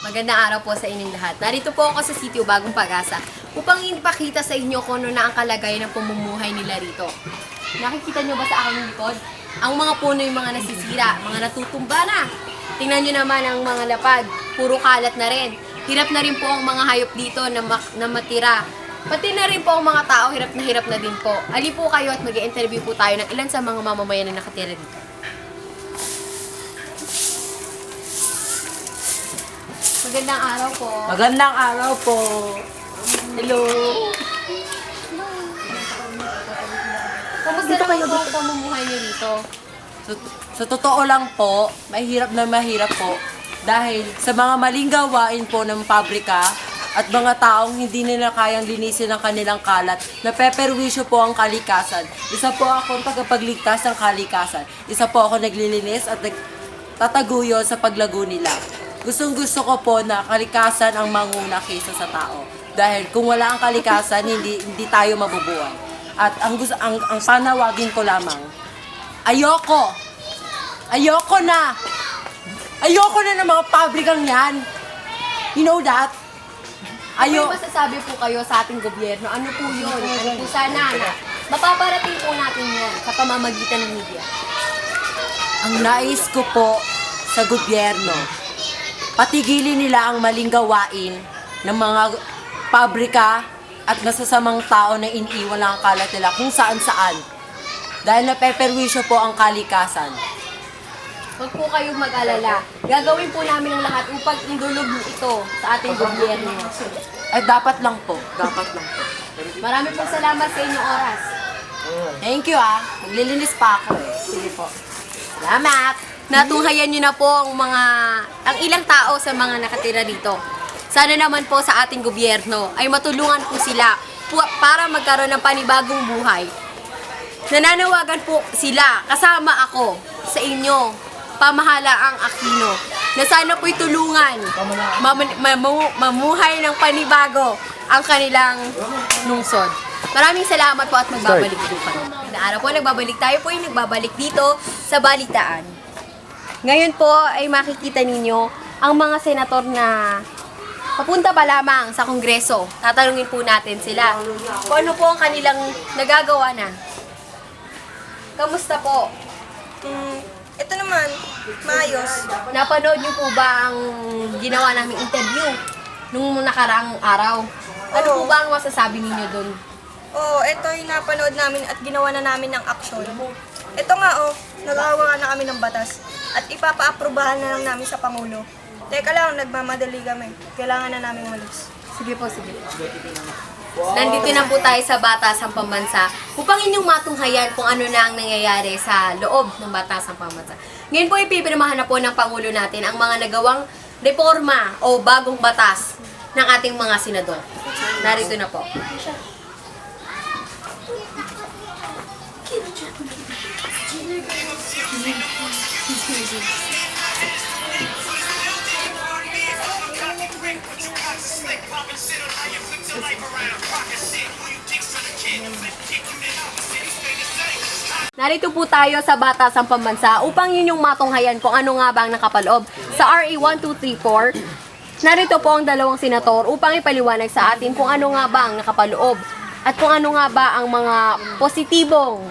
Magandang araw po sa inyong lahat. Narito po ako sa sitio Bagong Pag-asa upang ipakita sa inyo kung ano na ang kalagayan ng pamumuhay nila rito. Nakikita nyo ba sa aking likod? Ang mga puno yung mga nasisira, mga natutumba na. Tingnan nyo naman ang mga lapad, puro kalat na rin. Hirap na rin po ang mga hayop dito na matira. Pati na rin po ang mga tao, hirap na din po. Ali po kayo at mag-i-interview po tayo ng ilan sa mga mamamayan na nakatira dito. Magandang araw po. Magandang araw po. Hello. Kamusta naman po ang pamumuhay niyo dito? Sa totoo lang po, mahirap po dahil sa mga maling gawain po ng pabrika at mga taong hindi nila kayang linisin ang kanilang kalat, napeperwisyo po ang kalikasan. Isa po ako tagapagligtas ng kalikasan. Isa po ako naglilinis at nagtataguyo sa paglago nila. Gustong-gusto ko po na kalikasan ang manguna kaysa sa tao. Dahil kung wala ang kalikasan, hindi tayo mabubuhay. At ang panawagin ko lamang, ayoko na ng mga pabrikang yan. You know that? May masasabi po kayo sa ating gobyerno. Ano po yun? Ano po sana na mapaparating po natin yan sa pamamagitan ng media? Ang nais ko po sa gobyerno, patigilin nila ang maling gawain ng mga pabrika at masasamang tao na iniiwan lang ang kalat nila kung saan-saan. Dahil napeperwisyo po ang kalikasan. Huwag po kayong mag-alala. Gagawin po namin ang lahat upang indulog ito sa ating gobyerno. Ay, dapat lang po. Marami po salamat sa inyong oras. Thank you Maglilinis pa ako eh. Sige po. Salamat! Natunghayan nyo na po ang ilang tao sa mga nakatira dito. Sana naman po sa ating gobyerno ay matulungan po sila para magkaroon ng panibagong buhay. Nananawagan po sila, kasama ako sa inyo, pamahalaang Aquino, na sana po'y tulungan mamuhay ng panibago ang kanilang lungsod. Maraming salamat po at magbabalik po kami. Na araw po, nagbabalik dito sa Balitaan. Ngayon po ay makikita ninyo ang mga senator na papunta pa lamang sa Kongreso. Tatanungin po natin sila kung ano po ang kanilang nagagawa na. Kamusta po? Ito naman, maayos. Napanood niyo po ba ang ginawa naming interview nung nakaraang araw? Ano po ba ang masasabi ninyo doon? Ito yung napanood namin at ginawa na namin ng aksyon. Ito nga nagawa na kami ng batas at ipapa-aprobahan na lang namin sa Pangulo. Teka lang, nagmamadali kami. Kailangan na namin malis. Sige po. Nandito na po tayo sa Batasang Pambansa upang inyong matunghayan kung ano na ang nangyayari sa loob ng Batasang Pambansa. Ngayon po ipipirmahan na po ng Pangulo natin ang mga nagawang reforma o bagong batas ng ating mga senador. Narito na po. Narito po tayo sa Batasang Pambansa upang inyong matunghayan kung ano nga ba ang nakapaloob sa RA 1234. Narito po ang dalawang senator upang ipaliwanag sa atin kung ano nga ba ang nakapaloob at kung ano nga ba ang mga positibong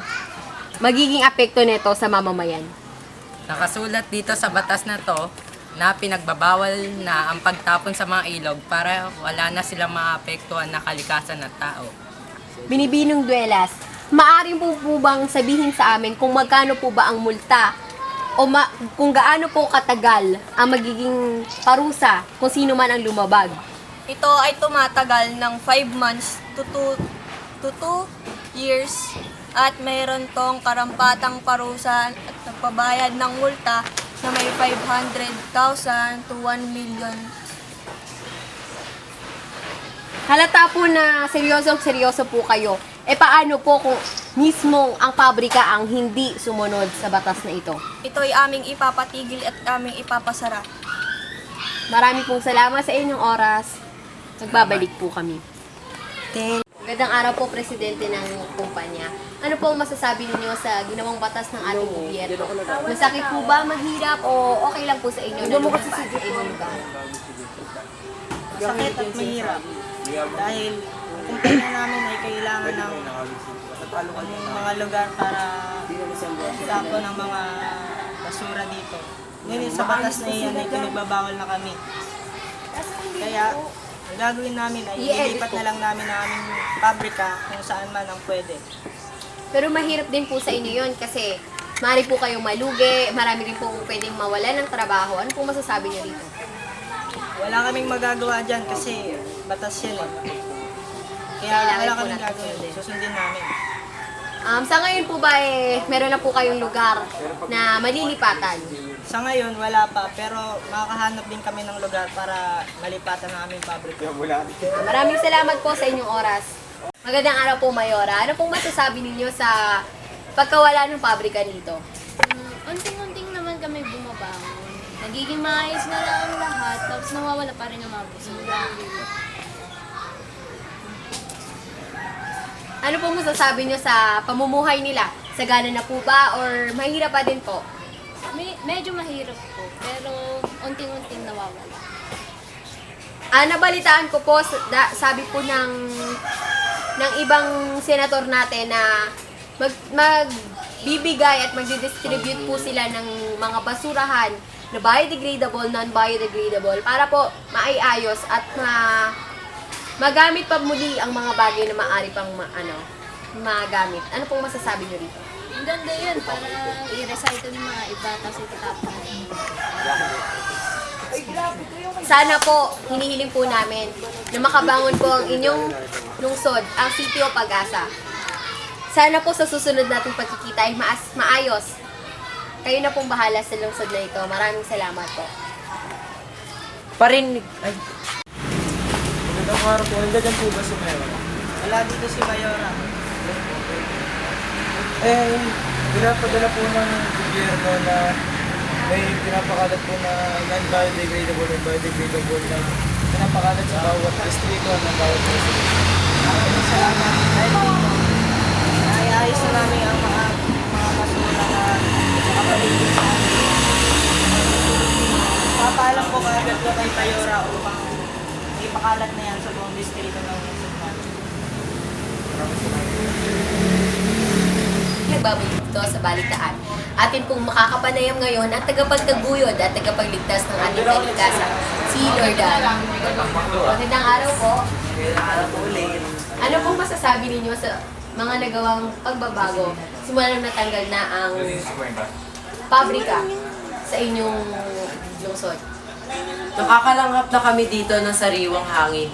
magiging apekto nito sa mamamayan. Nakasulat dito sa batas na to na pinagbabawal na ang pagtapon sa mga ilog para wala na silang maapektuhan na kalikasan ng tao. Binibinong Duelas, maaari po bang sabihin sa amin kung magkano po ba ang multa o kung gaano po katagal ang magiging parusa kung sino man ang lumabag? Ito ay tumatagal ng 5 months to 2 years at mayroon tong karampatang parusa at nagpabayad ng multa na may 500,000 to 1 million. Halata po na seryoso po kayo. Paano po kung mismong ang pabrika ang hindi sumunod sa batas na ito? Ito ay aming ipapatigil at aming ipapasara. Marami pong salamat sa inyong oras. Nagbabalik po kami. Magandang araw po, Presidente ng kumpanya. Ano po ang masasabi ninyo sa ginawang batas ng ating gobyerno? Masakit po ba, mahirap, o okay lang po sa inyo na lumabas sa inyong lugar? Sakit at mahirap. Dahil ang kumpanya namin ay kailangan ng mga lugar para tapon ng mga basura dito. Ngayon sa batas na iyan ay pinagbabawal na kami. Kaya ang gagawin namin ay ilipat na lang namin ang aming pabrika kung saan man ang pwede. Pero mahirap din po sa inyo yon kasi maaari po kayong malugi, marami rin po pwedeng mawala ng trabaho. Ano po masasabi niyo dito? Wala kaming magagawa dyan kasi batas yan eh. Kaya Kailangan wala po kaming natin gagawin. Susundin namin. Sa ngayon po ba, meron na po kayong lugar na malilipatan? Sa ngayon, wala pa. Pero makakahanap din kami ng lugar para malipatan ng aming pabrika. Maraming salamat po sa inyong oras. Magandang araw po, Mayora. Ano pong masasabi ninyo sa pagkawala ng pabrika dito? Unting-unting naman kami bumabangon. Nagiging maayos na lang ang lahat, tapos nawawala pa rin ang mga basura. Ano pong masasabi nyo sa pamumuhay nila? Sagana na po ba or mahirap pa din po? Medyo mahirap po, pero unting-unting nawawala. Nabalitaan ko po, sabi po ng ibang senator natin na magbibigay at magdi-distribute po sila ng mga basurahan na biodegradable, non-biodegradable para po maiayos at magamit pa muli ang mga bagay na maaari pang magamit. Ano pong masasabi nyo dito? Ang ganda yun, para i-recycle yung mga iba, tapos itatapon. Sana po, hinihiling po namin na makabangon po ang inyong lungsod, ang City of Pag-asa. Sana po sa susunod nating pagkikita ay maayos. Kayo na pong bahala sa lungsod na ito. Maraming salamat po. Parinig. Ay, Magandang araw po. Nandiyan po ba si Mayora? Wala dito si Mayora. Pinapadala po ng gobyerno na may pinapakalat po na non-biodegradable and biodegradable na pinapakalat sa bawat distrito ng bawat distrito. Maraming salamat. Dahil dito, naiayos na namin ang mga basura na nakapaligid sa amin. Papaalam po kaagad ko kay Mayora upang ipakalat na yan sa buong distrito ng lungsod namin. Nagbabalik dito sa balitaan. Atin pong makakapanayam ngayon ang tagapagtaguyod at tagapagligtas ng ating kalikasan, si Lord Dan. Magandang araw po. Ano pong masasabi ninyo sa mga nagawang pagbabago simula nang natanggal na ang pabrika sa inyong lungsod? Nakakalanghap na kami dito ng sariwang hangin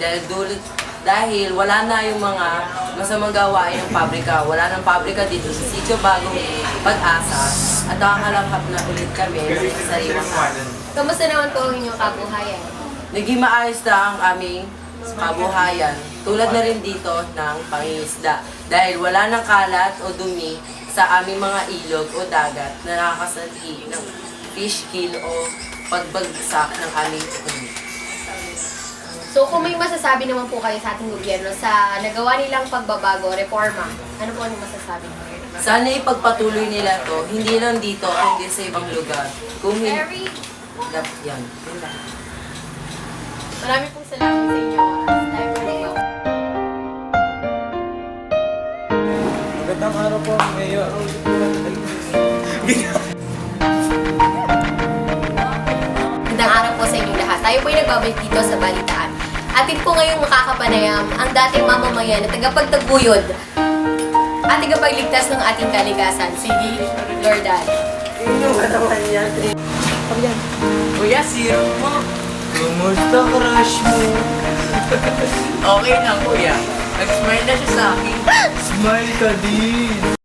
dahil wala na yung mga masamang gawain ng pabrika. Wala nang pabrika dito sa Sitio Bagong Pag-asa at nakakalanghap na ulit kami sa sariwang hangin. Kamusta naman po ang inyong kabuhayan? Naging maayos na ang aming kabuhayan, tulad na rin dito ng pangingisda dahil wala nang kalat o dumi sa aming mga ilog o dagat na nakakasanhi ng fish kill o pagbagsak ng aming tubig. So kung may masasabi naman po kayo sa ating gobyerno sa nagawa nilang pagbabago, reforma, ano po ang masasabi niyo? Sana ipagpatuloy nila to, hindi lang dito, kundi sa ibang lugar. Kung hindi, yan. Marami pong salamat sa inyo. Tayo po nagbabago. Magandang araw po, Mayor. Magandang araw po sa inyong lahat. Tayo po ay nagbabalik dito sa balitaan. Atin po ngayong makakapanayam ang dating mamamayan na tagapagtaguyod at tagapagligtas ng ating kalikasan, si Lord Dan. Kuya, zero mo. Kumusta, crush mo? Okay lang, kuya. Nag-smile na siya sa akin. Smile ka din.